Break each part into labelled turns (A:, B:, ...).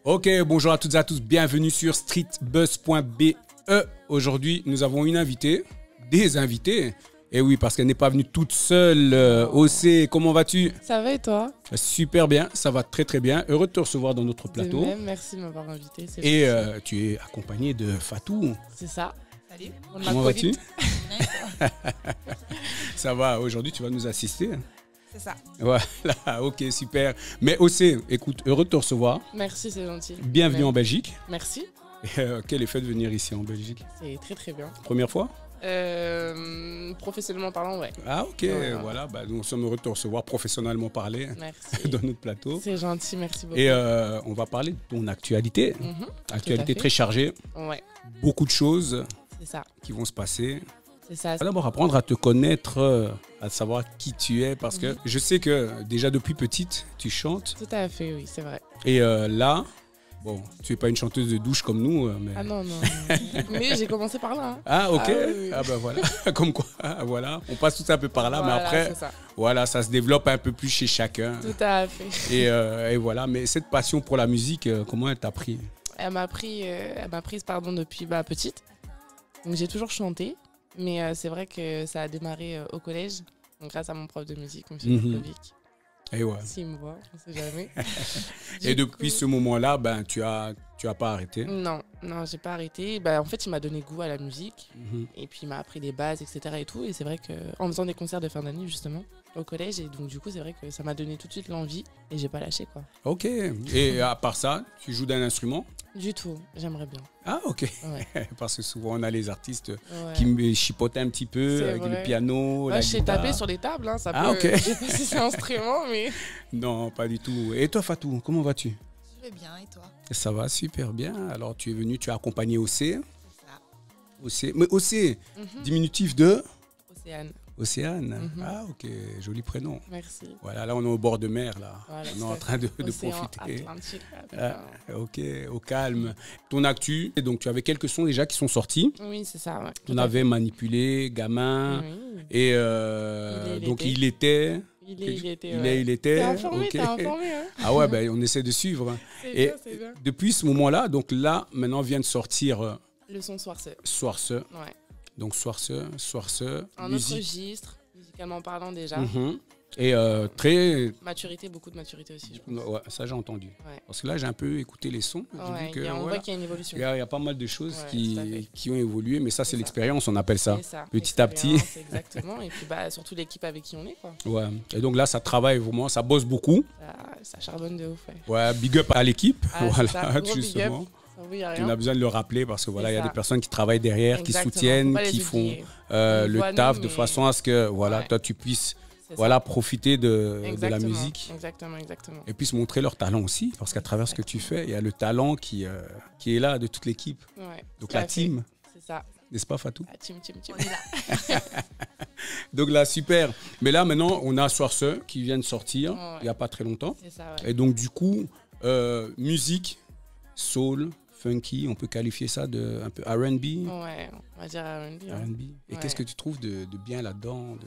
A: Ok, bonjour à toutes et à tous, bienvenue sur streetbuzz.be. Aujourd'hui, nous avons une invitée, des invités. Et oui, parce qu'elle n'est pas venue toute seule. OC, comment vas-tu?
B: Ça va et toi?
A: Super bien, ça va très très bien. Heureux de te recevoir dans notre plateau.
B: De même, merci de m'avoir invité.
A: Et tu es accompagné de Fatou.
B: C'est ça.
C: Salut.
A: Comment vas-tu? Ça va, aujourd'hui tu vas nous assister.
C: C'est ça.
A: Voilà, ok, super. Mais OC, écoute, heureux de te recevoir.
B: Merci, c'est gentil.
A: Bienvenue en Belgique.
B: Merci.
A: Quel effet de venir ici en Belgique?
B: C'est très très bien.
A: Première fois?
B: Professionnellement parlant, ouais.
A: Ah ok, voilà, bah, nous sommes heureux de te recevoir professionnellement parler dans notre plateau.
B: C'est gentil, merci beaucoup.
A: Et on va parler de ton actualité. Actualité très chargée.
B: Ouais.
A: Beaucoup de choses qui vont se passer.
B: C'est ça.
A: D'abord apprendre à te connaître, à savoir qui tu es, parce que je sais que déjà depuis petite, tu chantes.
B: Tout à fait, oui, c'est vrai.
A: Et là, bon, tu n'es pas une chanteuse de douche comme nous. Mais...
B: Ah non, non. Mais j'ai commencé par là. Hein.
A: Ah ok,
B: oui.
A: Ah ben voilà, comme quoi, voilà, on passe tout un peu par là,
B: voilà,
A: mais après, voilà, ça se développe un peu plus chez chacun.
B: Tout à fait.
A: Et voilà, mais cette passion pour la musique, comment elle t'a pris?
B: Elle m'a prise depuis petite. Donc j'ai toujours chanté. Mais c'est vrai que ça a démarré au collège, donc grâce à mon prof de musique, M. Ludovic.
A: Et ouais.
B: S'il me voit, on ne sait jamais.
A: Et depuis ce moment-là, ben, tu as pas arrêté?
B: Non, j'ai pas arrêté. En fait, il m'a donné goût à la musique. Et puis, il m'a appris des bases, etc. Et tout. Et c'est vrai qu'en faisant des concerts de fin d'année, justement, au collège, et donc du coup, c'est vrai que ça m'a donné tout de suite l'envie. Et j'ai pas lâché, quoi.
A: Ok. Et à part ça, tu joues d'un instrument?
B: Du tout, j'aimerais bien.
A: Ah ok,
B: ouais.
A: Parce que souvent on a les artistes qui me chipotent un petit peu avec le piano, la
B: guitare. J'ai tapé sur les tables, hein, ça peut...
A: ok.
B: Je sais pas si c'est un instrument, mais...
A: Non, pas du tout. Et toi Fatou, comment vas-tu?
C: Je vais bien, et toi?
A: Ça va super bien. Alors tu es venu, tu as accompagné OC.
C: C'est ça.
A: OC. Mais OC, diminutif de?
B: Océane.
A: Océane. Ah ok, joli prénom.
B: Merci.
A: Voilà, là on est au bord de mer, là.
B: Voilà,
A: on est en train de profiter. Ok, au calme. Ton actu, donc tu avais quelques sons déjà qui sont sortis.
B: Oui, c'est ça. Ouais,
A: on avait Manipulé, Gamin.
B: Oui.
A: Et donc il était.
B: Il était.
A: T'es
B: informé,
A: okay.
B: T'es informé. Hein.
A: Ah ouais, ben, on essaie de suivre.
B: C'est bien.
A: Depuis ce moment-là, donc là, maintenant vient de sortir.
B: Le son Soirce.
A: Soirce.
B: Ouais.
A: Donc Soirce.
B: Un autre registre, musicalement parlant déjà.
A: Et très...
B: beaucoup de maturité aussi, je pense.
A: Ouais, ça j'ai entendu.
B: Ouais.
A: Parce que là, j'ai un peu écouté les sons.
B: On voit qu'il y a une évolution.
A: Il y a pas mal de choses qui ont évolué, mais ça, c'est l'expérience, on appelle ça. Petit à petit.
B: Exactement. Et puis surtout l'équipe avec qui on est, quoi.
A: Ouais. Et donc là, ça travaille vraiment, ça bosse beaucoup.
B: Ça charbonne de ouf.
A: Ouais, big up à l'équipe. Voilà,
B: ça,
A: justement.
B: Oui,
A: on a besoin de le rappeler parce que voilà, il y a des personnes qui travaillent derrière, qui soutiennent, qui font le taf de façon à ce que voilà, toi tu puisses profiter de la musique.
B: Exactement.
A: Et puis se montrer leur talent aussi, parce qu'à travers ce que tu fais, il y a le talent qui est là de toute l'équipe.
B: Ouais,
A: donc la team.
B: C'est ça.
A: N'est-ce pas Fatou?
B: La team.
C: On est là.
A: Donc là, super. Mais là, maintenant, on a Soirce qui vient de sortir il n'y a pas très longtemps.
B: C'est ça,
A: Et donc du coup, musique, soul, funky, on peut qualifier ça de un peu R&B.
B: Ouais, on va dire R&B.
A: R&B. Et qu'est-ce que tu trouves de bien là-dedans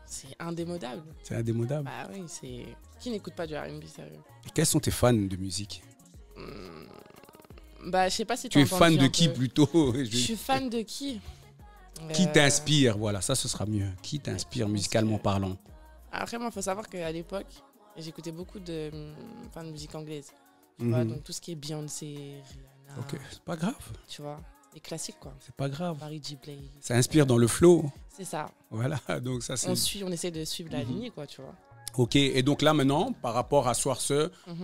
B: C'est indémodable.
A: C'est indémodable.
B: Bah oui, c'est... Qui n'écoute pas du R&B, sérieux?
A: Et quels sont tes fans de musique?
B: Je sais pas si
A: tu es fan de qui plutôt?
B: Je suis fan de qui?
A: Qui t'inspire? Voilà, ça ce sera mieux. Qui t'inspire musicalement parlant?
B: Après, moi, il faut savoir qu'à l'époque, j'écoutais beaucoup de fans de musique anglaise. Tu vois, donc tout ce qui est Beyoncé, Rihanna.
A: Ok, c'est pas grave.
B: Tu vois, les classiques quoi.
A: C'est pas grave.
B: Mary J. Blige.
A: Ça inspire dans le flow.
B: C'est ça.
A: Voilà, donc ça c'est...
B: On essaie de suivre la lignée quoi, tu vois.
A: Ok, et donc là maintenant, par rapport à Soirce,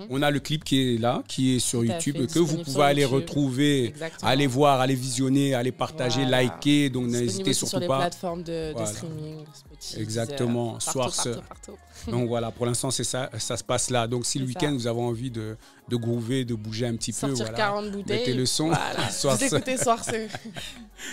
A: on a le clip qui est là, qui est sur YouTube, que vous pouvez aller retrouver, aller voir, aller visionner, aller partager, liker, donc n'hésitez surtout pas.
B: Sur les plateformes de streaming, Spotify,
A: exactement, Soirce.
B: Partout.
A: Donc voilà, pour l'instant c'est ça, ça se passe là. Donc si le week-end vous avez envie de groover, de bouger un petit peu,
B: sortir 40 bouteilles,
A: mettez le son,
B: Soirce. Vous écoutez Soirce.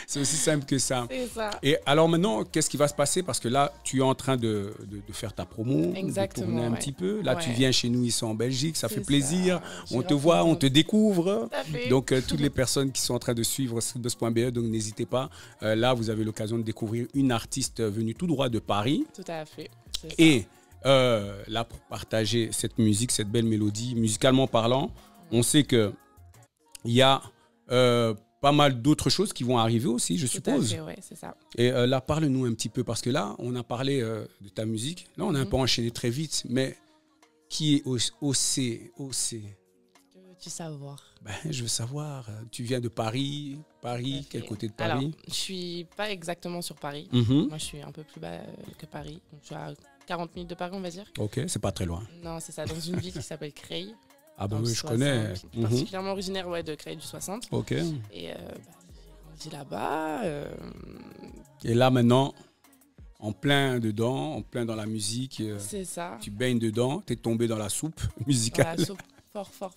A: C'est aussi simple que ça.
B: C'est ça.
A: Et alors maintenant, qu'est-ce qui va se passer? Parce que là, tu es en train de faire ta promo, de tourner un petit peu. Là, tu viens chez nous ici en Belgique, ça fait plaisir. On te voit, on te découvre. Donc, toutes les personnes qui sont en train de suivre streetbuzz.be, donc n'hésitez pas. Là, vous avez l'occasion de découvrir une artiste venue tout droit de Paris.
B: Tout à fait.
A: Et là, pour partager cette musique, cette belle mélodie, musicalement parlant, on sait qu'il y a pas mal d'autres choses qui vont arriver aussi, je suppose.
B: Oui, c'est ça.
A: Et là, parle-nous un petit peu, parce que là, on a parlé de ta musique. Là, on a un peu enchaîné très vite, mais qui est OC?
B: Que veux-tu savoir?
A: Ben, je veux savoir, tu viens de Paris, quel côté de Paris?
B: Alors, je ne suis pas exactement sur Paris. Moi, je suis un peu plus bas que Paris. Donc, je suis à 40 minutes de Paris, on va dire.
A: Ok, c'est pas très loin.
B: Non, c'est ça, dans une ville qui s'appelle Creil.
A: Ah ben oui, je connais.
B: Particulièrement originaire de Creil du 60.
A: Ok.
B: Et j'ai grandi là-bas.
A: Et là, maintenant, en plein dedans, en plein dans la musique.
B: C'est ça.
A: Tu baignes dedans, tu es tombé dans la soupe musicale.
B: Dans la soupe. Fort.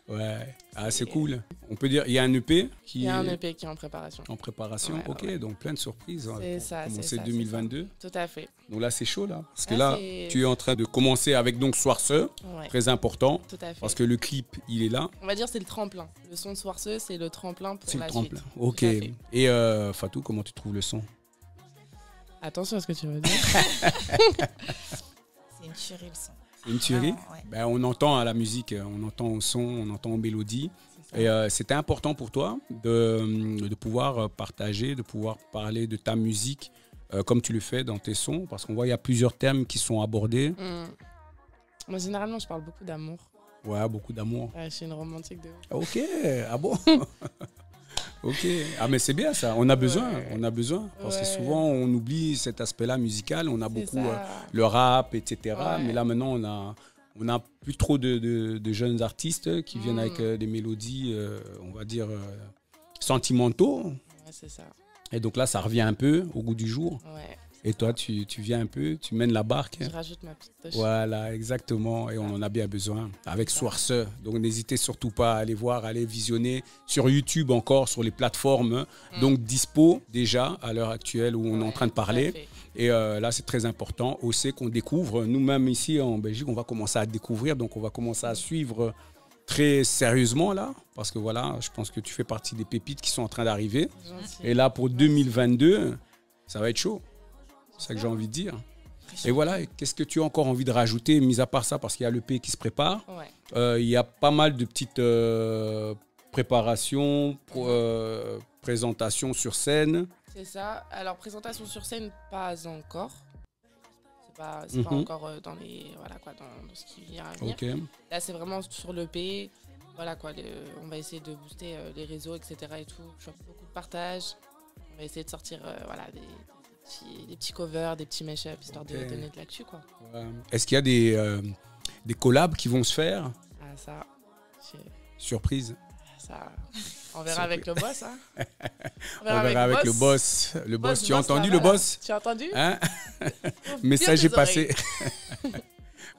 A: Ouais, c'est cool. On peut dire, il y a un EP qui
B: Il y a un EP qui est en préparation.
A: En préparation,
B: ouais,
A: ok, donc plein de surprises.
B: C'est ça, c'est ça.
A: 2022.
B: Tout à fait.
A: Donc là, c'est chaud, là. Parce que là, tu es en train de commencer avec donc Soirceux, très important.
B: Tout à fait.
A: Parce que le clip, il est là.
B: On va dire c'est le tremplin. Le son Soirceux, c'est le tremplin pour la suite.
A: C'est le tremplin, ok. Et Fatou, comment tu trouves le son?
B: Attention à ce que tu veux dire.
C: C'est une tuerie, le son.
A: Une tuerie.
C: Ouais.
A: Ben, on entend à la musique, on entend au son, on entend aux mélodies. Et c'était important pour toi de pouvoir partager, de pouvoir parler de ta musique comme tu le fais dans tes sons. Parce qu'on voit qu'il y a plusieurs thèmes qui sont abordés.
B: Moi, généralement, je parle beaucoup d'amour.
A: Ouais, beaucoup d'amour.
B: Je suis une romantique de...
A: Ok, ah bon. Ok, ah mais c'est bien ça, on a besoin, parce que souvent on oublie cet aspect-là musical, on a beaucoup le rap, etc. Mais là maintenant on a plus trop de jeunes artistes qui viennent avec des mélodies, on va dire, sentimentaux.
B: Ouais, c'est ça.
A: Et donc là ça revient un peu au goût du jour.
B: Ouais.
A: Et toi, tu viens un peu, tu mènes la barque.
B: Je rajoute ma petite touche.
A: Voilà, exactement. Et on en a bien besoin avec Soirceux. Donc, n'hésitez surtout pas à aller voir, à aller visionner sur YouTube encore, sur les plateformes. Donc, dispo déjà à l'heure actuelle où on est en train de parler. Et là, c'est très important aussi qu'on découvre. Nous-mêmes ici en Belgique, on va commencer à découvrir. Donc, on va commencer à suivre très sérieusement là. Parce que voilà, je pense que tu fais partie des pépites qui sont en train d'arriver. Et là, pour 2022, ça va être chaud. C'est ça que j'ai envie de dire. Et voilà, qu'est-ce que tu as encore envie de rajouter, mis à part ça, parce qu'il y a l'EP qui se prépare. Il y a pas mal de petites préparations, présentations sur scène.
B: C'est ça. Alors, présentation sur scène, pas encore. C'est pas encore dans ce qui vient à venir.
A: Okay.
B: Là, c'est vraiment sur l'EP. Voilà quoi, on va essayer de booster les réseaux, etc. et tout. Je fais beaucoup de partage. On va essayer de sortir des petits covers, des petits mash-up, histoire de donner de l'actu, quoi.
A: Est-ce qu'il y a des collabs qui vont se faire?
B: Ah, ça...
A: Surprise.
B: Ça... On verra avec le boss, hein.
A: On verra avec le boss. Le boss, tu as entendu le boss?
B: Tu as entendu?
A: Hein? Message est passé.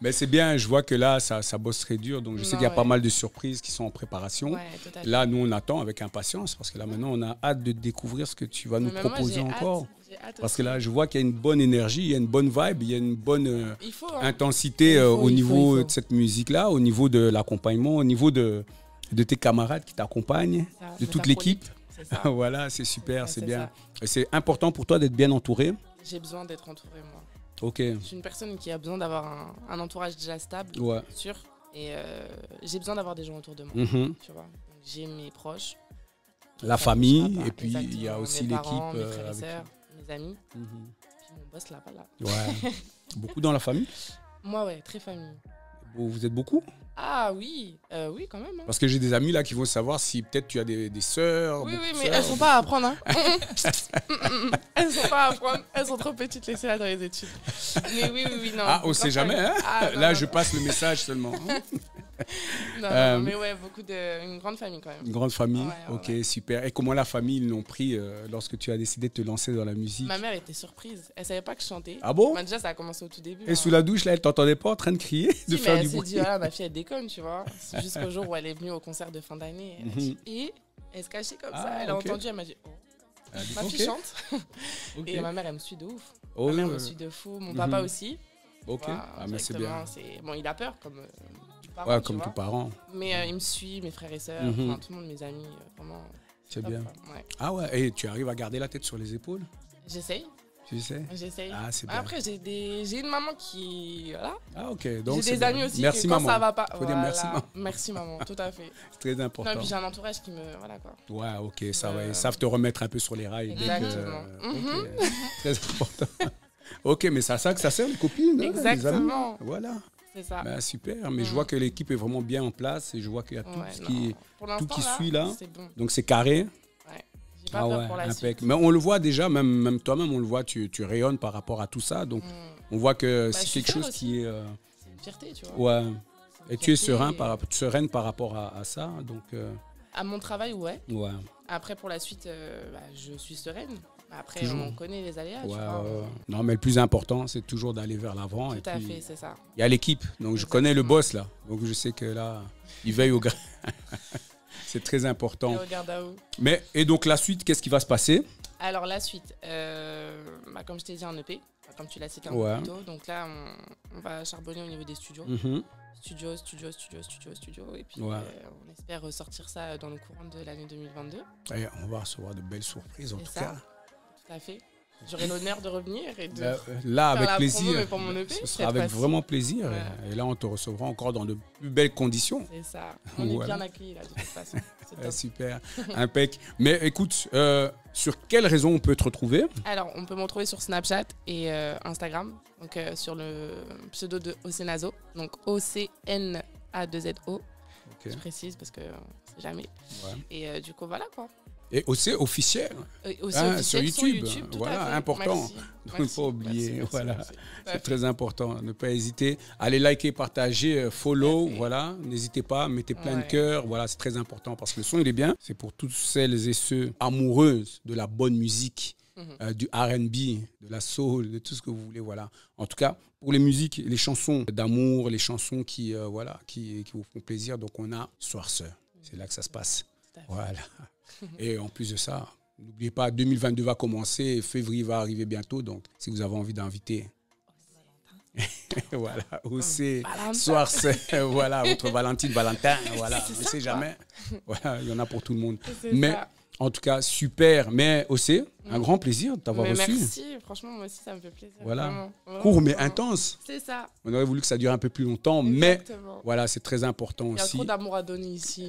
A: Mais c'est bien, je vois que là, ça bosse très dur. Donc, je sais qu'il y a pas mal de surprises qui sont en préparation. Là, nous, on attend avec impatience parce que là, maintenant, on a hâte de découvrir ce que tu vas nous proposer encore. Parce que là, je vois qu'il y a une bonne énergie, il y a une bonne vibe, il y a une bonne intensité au niveau de cette musique-là, au niveau de l'accompagnement, au niveau de tes camarades qui t'accompagnent, de toute l'équipe. Voilà, c'est super, c'est bien. C'est important pour toi d'être bien entouré?
B: J'ai besoin d'être entouré, moi.
A: Ok.
B: Je suis une personne qui a besoin d'avoir un entourage déjà stable, sûr. Et j'ai besoin d'avoir des gens autour de moi. Tu vois. J'ai mes proches.
A: La famille, et puis il y a aussi l'équipe.
B: Mes frères et sœurs, mes amis. Puis mon boss là-bas.
A: Ouais. Beaucoup dans la famille?
B: Moi, ouais, très famille.
A: Vous êtes beaucoup?
B: Ah oui, oui quand même. Hein.
A: Parce que j'ai des amis là qui vont savoir si peut-être tu as des sœurs.
B: Oui, mais elles sont pas à apprendre. Hein. Elles sont pas à apprendre. Elles sont trop petites, laissez-la dans les études. Mais oui, non.
A: Ah, on sait jamais, hein. Là, je passe le message seulement.
B: Non, mais ouais, une grande famille quand même.
A: Une grande famille, ok, super. Et comment la famille ils l'ont pris lorsque tu as décidé de te lancer dans la musique?
B: Ma mère était surprise. Elle savait pas que je chantais.
A: Ah bon?
B: Déjà, ça a commencé au tout début.
A: Et sous la douche, là, elle t'entendait pas en train de crier, de faire du bruit?
B: Elle s'est dit, voilà, ma fille, elle déconne, tu vois. Jusqu'au jour où elle est venue au concert de fin d'année. Et elle se cachait comme ça. Elle a entendu, elle m'a dit, oh, ma fille chante. Et ma mère, elle me suit de ouf. Ma mère me suit de fou. Mon papa aussi.
A: Ok, mais c'est bien.
B: Bon, il a peur, comme...
A: Parents, comme tout parent.
B: Mais il me suit, mes frères et sœurs, tout le monde, mes amis, vraiment.
A: C'est bien. Ah ouais, et tu arrives à garder la tête sur les épaules?
B: J'essaye.
A: Tu sais?
B: J'essaye.
A: Ah, c'est bien.
B: Après, j'ai une maman qui... Voilà.
A: Ah, ok. Donc,
B: j'ai des amis aussi
A: merci,
B: que quand
A: maman.
B: ça va pas...
A: Faut dire merci, maman.
B: Merci, maman. Tout à fait.
A: C'est très important.
B: Non, et puis j'ai un entourage qui me... Voilà, quoi.
A: Ouais, ok. Ça va. Ils savent te remettre un peu sur les rails.
B: Exactement.
A: Okay. Très important. Ok, mais c'est à ça que ça sert, les copines.
B: Exactement.
A: Les amis. Voilà.
B: C'est ça.
A: Ben, super. Mais je vois que l'équipe est vraiment bien en place et je vois qu'il y a tout qui suit là.
B: Bon.
A: Donc, c'est carré.
B: J'ai pas peur pour la suite.
A: Mais on le voit déjà, même toi-même, on le voit, tu rayonnes par rapport à tout ça. Donc, on voit que c'est quelque chose qui est...
B: C'est une fierté, tu vois.
A: Ouais. Et tu es sereine par rapport à ça. Donc,
B: à mon travail, ouais.
A: Ouais.
B: Après, pour la suite, je suis sereine. Après, on connaît les aléas.
A: Ouais, non, mais le plus important, c'est toujours d'aller vers l'avant.
B: Tout à fait, c'est ça.
A: Il y a l'équipe. Donc, je connais le boss, là. Donc, je sais que là, il veille au grain. C'est très important. Mais, et donc, la suite, qu'est-ce qui va se passer?
B: Alors, la suite, comme je t'ai dit, un EP, comme tu l'as cité un peu plus tôt. Donc là, on va charbonner au niveau des studios. Studio. Et puis, on espère ressortir ça dans le courant de l'année 2022.
A: Et on va recevoir de belles surprises, en tout cas.
B: Tout à fait. J'aurai l'honneur de revenir et de
A: là, avec
B: faire
A: plaisir.
B: La promo, pour mon EP,
A: ce sera avec vraiment plaisir. Et là, on te recevra encore dans de plus belles conditions.
B: C'est ça. On est bien accueillis là, de toute façon.
A: Super. Impec. Mais écoute, sur quelle raison on peut te retrouver? Alors,
B: on peut me retrouver sur Snapchat et Instagram. Donc, sur le pseudo de Ocenazo. Donc, OCNA2ZO. Je précise parce que on sait jamais. Et du coup, voilà quoi.
A: Et aussi officiel, sur YouTube. Voilà, important. Il ne faut pas oublier. C'est très important. Ne pas hésiter. Allez liker, partager, follow. Voilà, n'hésitez pas, mettez plein de cœur. Voilà, c'est très important parce que le son, il est bien. C'est pour toutes celles et ceux amoureuses de la bonne musique, du R&B, de la soul, de tout ce que vous voulez. Voilà. En tout cas, pour les musiques, les chansons d'amour, les chansons qui vous font plaisir. Donc, on a Soir Sœur. C'est là que ça se passe. Voilà. Et en plus de ça, n'oubliez pas, 2022 va commencer, février va arriver bientôt. Donc, si vous avez envie d'inviter, voilà, aussi, Soir Sœur, voilà, votre Valentine, Valentin, voilà, je ne sais jamais. Voilà, il y en a pour tout le monde. Mais en tout cas, super. Mais aussi, un grand plaisir de t'avoir reçu.
B: Merci, franchement, moi aussi, ça me fait plaisir.
A: Voilà, court mais intense.
B: C'est ça.
A: On aurait voulu que ça dure un peu plus longtemps, mais voilà, c'est très important aussi.
B: Il y a trop d'amour à donner ici.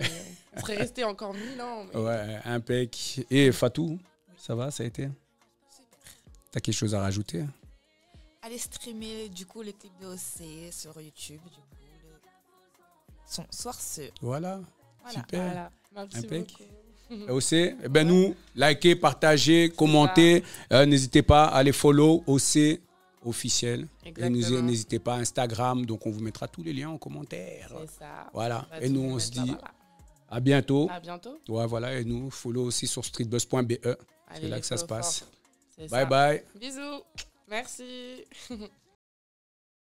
B: On serait resté encore 1000 ans. Mais...
A: Ouais, impec. Et Fatou, ça va, ça a été? T'as quelque chose à rajouter?
C: Allez streamer du coup le clip de OC sur YouTube, du coup, son Soir Sœur.
A: Voilà. Super. Voilà.
B: Merci
A: impec.
B: Beaucoup.
A: OC, nous, likez, partagez, commentez. N'hésitez pas à les follow OC officiel. Exactement. Et n'hésitez pas à Instagram. Donc, on vous mettra tous les liens en commentaire.
B: C'est ça.
A: Voilà. Et nous, on se dit à bientôt.
B: À bientôt.
A: Ouais, voilà. Et nous, follow aussi sur streetbuzz.be. C'est là que ça se passe.
B: Bye
A: bye.
B: Bisous. Merci.